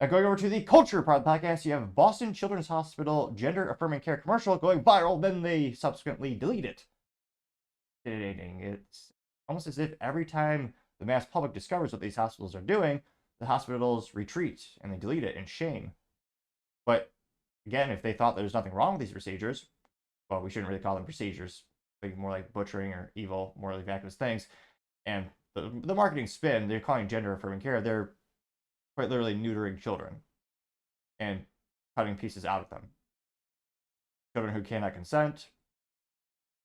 Going over to the culture part of the podcast, you have Boston Children's Hospital gender-affirming care commercial going viral, then they subsequently delete it. It's almost as if every time the mass public discovers what these hospitals are doing, the hospitals retreat and they delete it in shame. But again, if they thought there was nothing wrong with these procedures, well, we shouldn't really call them procedures, like more like butchering or evil, morally vacuous things. And the marketing spin, they're calling gender-affirming care, they're quite literally neutering children and cutting pieces out of them. Children who cannot consent.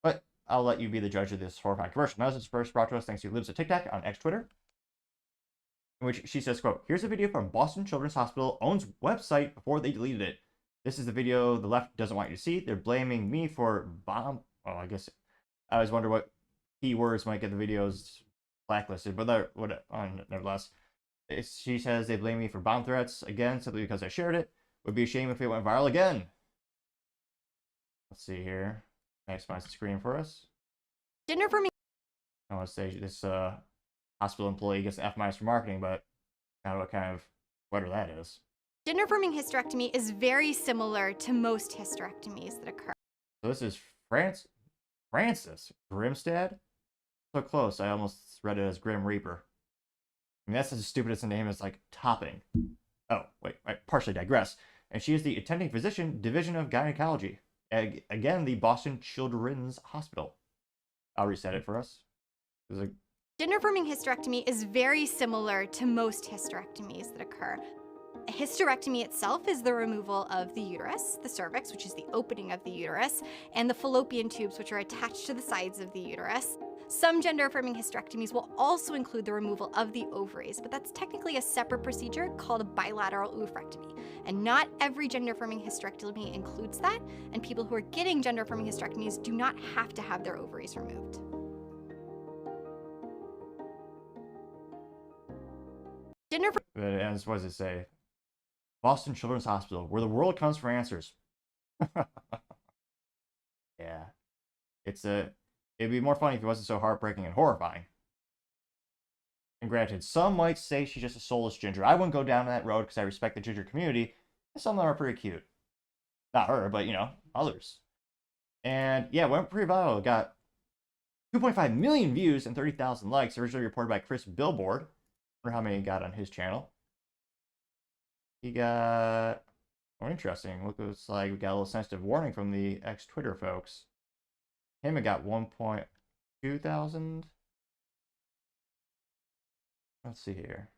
But I'll let you be the judge of this horrifying commercial. Now, this is first brought to us thanks to Libs of TikTok on X Twitter, in which she says, quote, "Here's a video from Boston Children's Hospital owns website before they deleted it. This is the video the left doesn't want you to see. They're blaming me for bomb." Well, I guess I always wonder what keywords might get the videos blacklisted, but nevertheless. She says they blame me for bomb threats again simply because I shared it. Would be a shame if it went viral again. Let's see here. Maximize the screen for us. Gender affirming. I want to say this hospital employee gets an F- for marketing, but I don't know what kind of sweater that is. Gender affirming hysterectomy is very similar to most hysterectomies that occur. So this is Francis Grimstad. So close, I almost read it as Grim Reaper. I mean, that's as stupid as the name is, like, topping. Oh, wait, I partially digress. And she is the attending physician, Division of Gynecology. Again, the Boston Children's Hospital. I'll reset it for us. Gender affirming hysterectomy is very similar to most hysterectomies that occur. A hysterectomy itself is the removal of the uterus, the cervix, which is the opening of the uterus, and the fallopian tubes, which are attached to the sides of the uterus. Some gender-affirming hysterectomies will also include the removal of the ovaries, but that's technically a separate procedure called a bilateral oophorectomy. And not every gender-affirming hysterectomy includes that, and people who are getting gender-affirming hysterectomies do not have to have their ovaries removed. And what does it say? Boston Children's Hospital, where the world comes for answers. Yeah. It'd be more funny if it wasn't so heartbreaking and horrifying. And granted, some might say she's just a soulless ginger. I wouldn't go down that road because I respect the ginger community. And some of them are pretty cute. Not her, but, you know, others. And yeah, went pretty viral. It got 2.5 million views and 30,000 likes. Originally reported by Chris Billboard. I wonder how many he got on his channel. He got... Oh, interesting. Looks like we got a little sensitive warning from the ex-Twitter folks. Him, it got 1.2 thousand. Let's see here.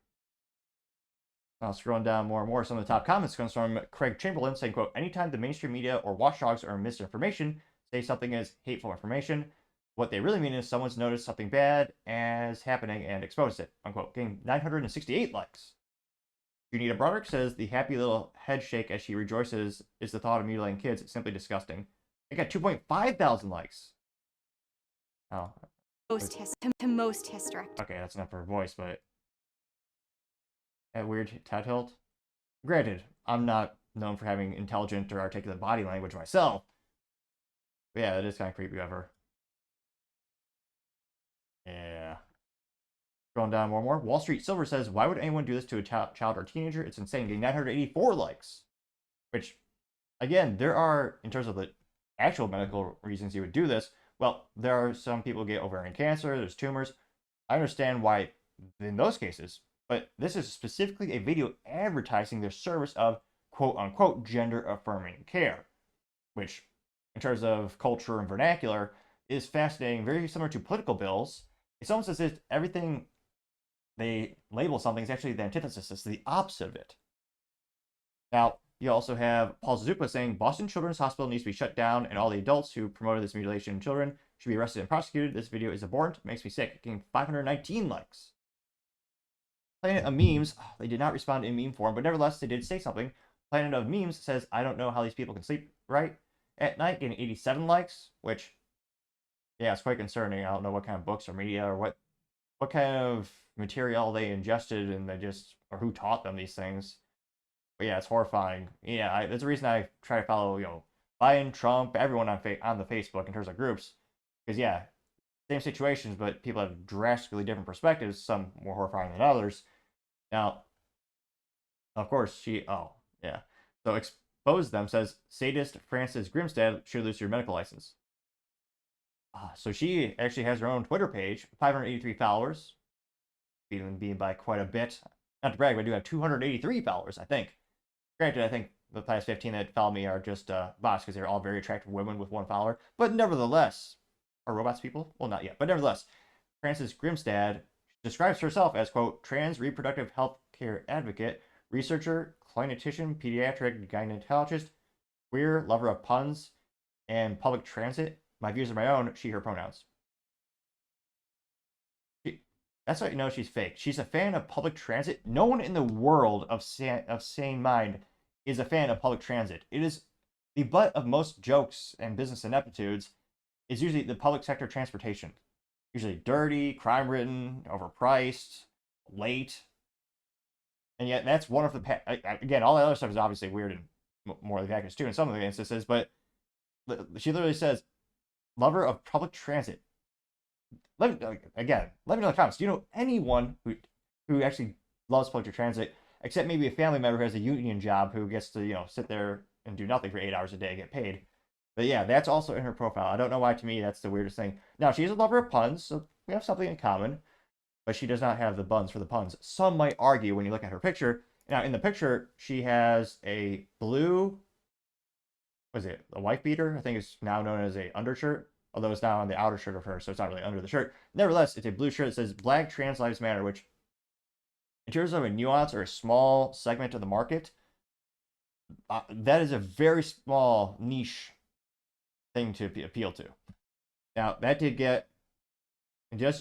Now, scrolling down more and more, some of the top comments comes from Craig Chamberlain saying, quote, "Anytime the mainstream media or watchdogs are misinformation, say something is hateful information. What they really mean is someone's noticed something bad as happening and exposed it," unquote. Getting 968 likes. Junita Broderick says the happy little head shake as she rejoices is the thought of mutilating kids. It's simply disgusting. It got 2.5 thousand likes. Oh. Most hysterectomy. Okay, that's enough for her voice, but that weird head tilt. Granted, I'm not known for having intelligent or articulate body language myself. But yeah, it is kind of creepy of her. Yeah. Going down more and more. Wall Street Silver says, "Why would anyone do this to a child or teenager? It's insane." Getting 984 likes. Which, again, there are, in terms of the actual medical reasons you would do this, well, there are some people who get ovarian cancer, there's tumors. I understand why in those cases, but this is specifically a video advertising their service of quote-unquote gender-affirming care, which, in terms of culture and vernacular, is fascinating, very similar to political bills. It's almost as if everything they label something is actually the antithesis, it's the opposite of it. Now, you also have Paul Zuppa saying, "Boston Children's Hospital needs to be shut down, and all the adults who promoted this mutilation in children should be arrested and prosecuted. This video is abhorrent. It makes me sick." Getting 519 likes. Planet of Memes, they did not respond in meme form, but nevertheless, they did say something. Planet of Memes says, "I don't know how these people can sleep right at night," getting 87 likes, which, yeah, it's quite concerning. I don't know what kind of books or media or what kind of material they ingested and or who taught them these things. But yeah, it's horrifying. Yeah, there's a reason I try to follow, Biden, Trump, everyone on the Facebook in terms of groups. Because yeah, same situations, but people have drastically different perspectives, some more horrifying than others. Now, Of course, oh, yeah. So expose them says sadist Frances Grimstad should lose your medical license. So she actually has her own Twitter page, 583 followers, beating by quite a bit. Not to brag, but I do have 283 followers, I think. Granted, I think the past 15 that follow me are just bots because they're all very attractive women with one follower. But nevertheless, are robots people? Well, not yet. But nevertheless, Frances Grimstad describes herself as, quote, trans reproductive health care advocate, researcher, clinician, pediatric gynecologist, queer, lover of puns, and public transit. My views are my own, she, her pronouns. That's how you know she's fake. She's a fan of public transit. No one in the world of sane mind is a fan of public transit. It is the butt of most jokes and business ineptitudes is usually the public sector transportation. Usually dirty, crime-ridden, overpriced, late. And yet that's one of the... Again, all the other stuff is obviously weird and morally backwards too in some of the instances, but she literally says, lover of public transit. Let me know in the comments. Do you know anyone who actually loves public transit, except maybe a family member who has a union job who gets to sit there and do nothing for 8 hours a day, get paid? But yeah, that's also in her profile. I don't know why. To me, that's the weirdest thing. Now she's a lover of puns, so we have something in common. But she does not have the buns for the puns. Some might argue when you look at her picture. Now in the picture, she has a blue. Was it a wife beater? I think it's now known as a undershirt, although it's now on the outer shirt of her, so it's not really under the shirt. Nevertheless, it's a blue shirt that says Black Trans Lives Matter, which, in terms of a nuance or a small segment of the market, that is a very small niche thing to appeal to. Now, that did get,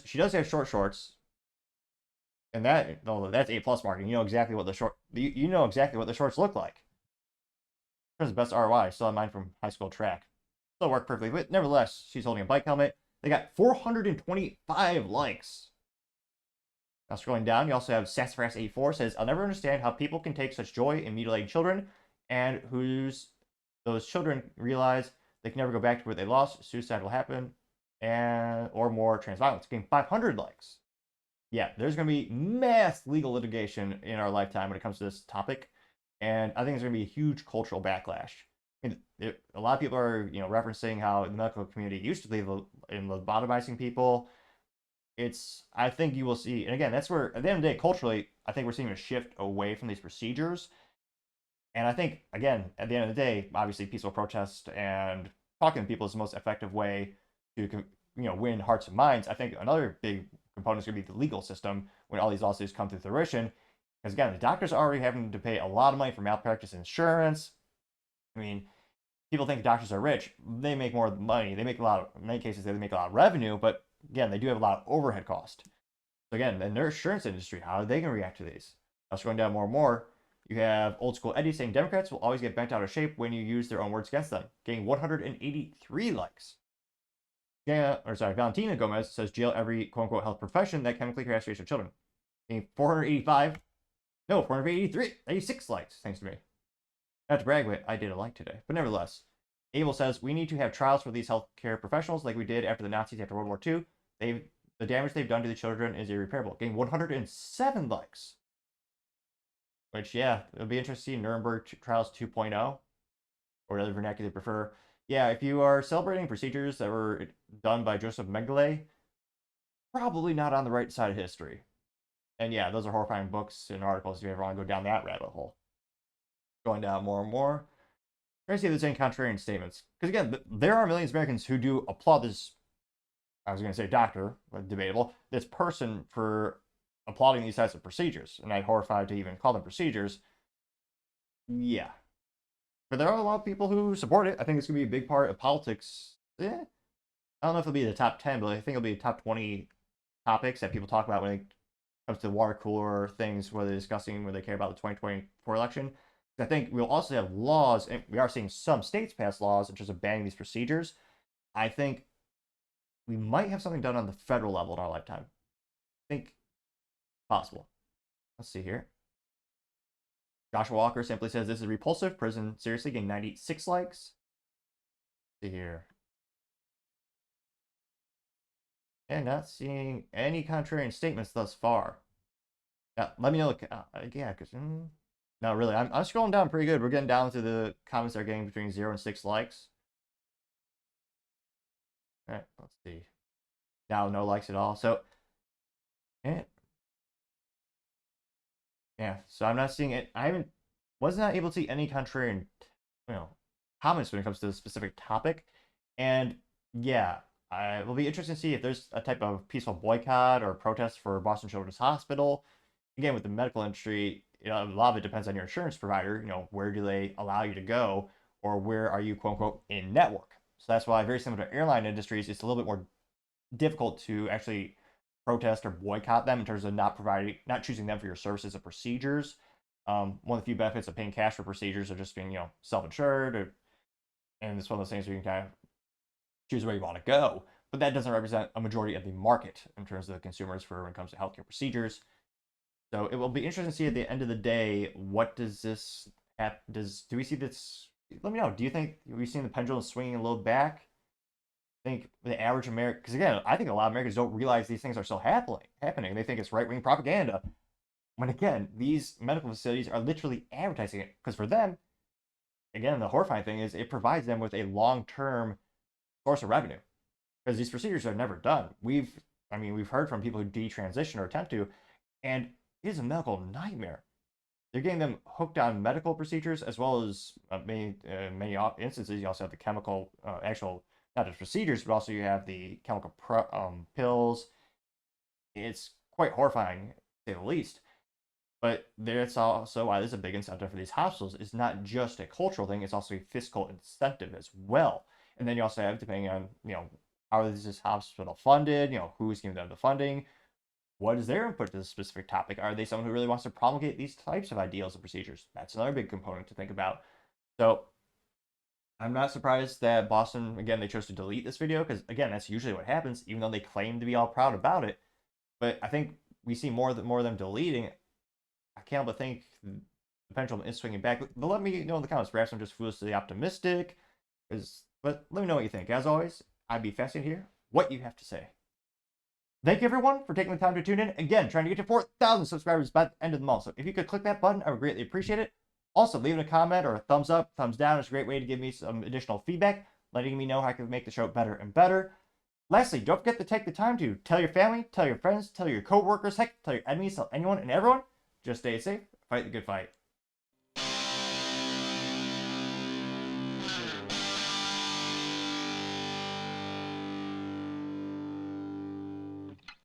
she does have short shorts, and that's A+ marketing. You know exactly what the shorts look like. In terms of best ROI, I still have mine from high school track. Still work perfectly, but nevertheless, she's holding a bike helmet. They got 425 likes. Now scrolling down, you also have Sassafras84 says, I'll never understand how people can take such joy in mutilating children and those children realize they can never go back to what they lost, suicide will happen, or more trans violence. Getting 500 likes. Yeah, there's going to be mass legal litigation in our lifetime when it comes to this topic, and I think there's going to be a huge cultural backlash. I mean, a lot of people are, referencing how the medical community used to believe in lobotomizing people. I think you will see, and again, that's where, at the end of the day, culturally, I think we're seeing a shift away from these procedures. And I think, again, at the end of the day, obviously, peaceful protest and talking to people is the most effective way to, win hearts and minds. I think another big component is going to be the legal system when all these lawsuits come to fruition. Because again, the doctors are already having to pay a lot of money for malpractice insurance. I mean, people think doctors are rich. They make more money. They make in many cases, they make a lot of revenue, but again, they do have a lot of overhead cost. So again, in their insurance industry, how are they going to react to these? Now, scrolling down more and more, you have Old School Eddie saying Democrats will always get bent out of shape when you use their own words against them, getting 183 likes. Valentina Gomez says jail every quote-unquote health profession that chemically castrates your children, getting 86 likes, thanks to me. Not to brag, but I did a like today. But nevertheless, Abel says, we need to have trials for these healthcare professionals like we did after the Nazis after World War II. The damage they've done to the children is irreparable. Getting 107 likes. Which, yeah, it'll be interesting to see Nuremberg Trials 2.0, or whatever vernacular they prefer. Yeah, if you are celebrating procedures that were done by Joseph Mengele, probably not on the right side of history. And yeah, those are horrifying books and articles if you ever want to go down that rabbit hole. Going down more and more. Trying to see if there's any contrarian statements. Because again, there are millions of Americans who do applaud this, I was going to say doctor, but debatable, this person for applauding these types of procedures. And I'm horrified to even call them procedures. Yeah. But there are a lot of people who support it. I think it's going to be a big part of politics. Yeah. I don't know if it'll be the top 10, but I think it'll be the top 20 topics that people talk about when it comes to water cooler things, where they're discussing where they care about the 2024 election. I think we'll also have laws, and we are seeing some states pass laws in terms of banning these procedures. I think we might have something done on the federal level in our lifetime. I think possible. Let's see here. Joshua Walker simply says, this is repulsive. Prison, seriously, getting 96 likes. Let's see here. And not seeing any contrarian statements thus far. Let me know. Yeah, because No, really, I'm scrolling down pretty good. We're getting down to the comments that are getting between 0 and 6 likes. All right, let's see. Now, no likes at all. So, yeah, yeah. So I'm not seeing it. Was not able to see any contrarian, you know, comments when it comes to the specific topic. And yeah, I will be interested to see if there's a type of peaceful boycott or protest for Boston Children's Hospital. Again, with the medical industry, a lot of it depends on your insurance provider. Where do they allow you to go, or where are you, quote unquote, in network? So that's why, very similar to airline industries, it's a little bit more difficult to actually protest or boycott them in terms of not choosing them for your services and procedures. One of the few benefits of paying cash for procedures are just being, self-insured, and it's one of those things where you can kind of choose where you want to go. But that doesn't represent a majority of the market in terms of the consumers for when it comes to healthcare procedures. So it will be interesting to see at the end of the day, what does this have? Do we see this? Let me know. Do you think we've seen the pendulum swinging a little back? I think the average American, because again, I think a lot of Americans don't realize these things are still happening. They think it's right-wing propaganda. When again, these medical facilities are literally advertising it, because for them, again, the horrifying thing is it provides them with a long-term source of revenue, because these procedures are never done. We've heard from people who detransition or attempt to, and it is a medical nightmare. They're getting them hooked on medical procedures, as well as many instances. You also have the chemical, actual, not just procedures, but also you have the chemical pills. It's quite horrifying, to say the least. But that's also why there's a big incentive for these hospitals. It's not just a cultural thing; it's also a fiscal incentive as well. And then you also have, depending on how is this hospital funded, who's giving them the funding, what is their input to this specific topic? Are they someone who really wants to promulgate these types of ideals and procedures? That's another big component to think about. So I'm not surprised that Boston, again, they chose to delete this video, because again, that's usually what happens, even though they claim to be all proud about it. But I think we see more of them deleting. I can't but think the pendulum is swinging back. But let me know in the comments. Perhaps I'm just foolishly optimistic. But let me know what you think. As always, I'd be fascinated to hear what you have to say. Thank you, everyone, for taking the time to tune in. Again, trying to get to 4,000 subscribers by the end of the month. So if you could click that button, I would greatly appreciate it. Also, leaving a comment or a thumbs up, thumbs down is a great way to give me some additional feedback, letting me know how I can make the show better and better. Lastly, don't forget to take the time to tell your family, tell your friends, tell your coworkers, heck, tell your enemies, tell anyone and everyone. Just stay safe, fight the good fight.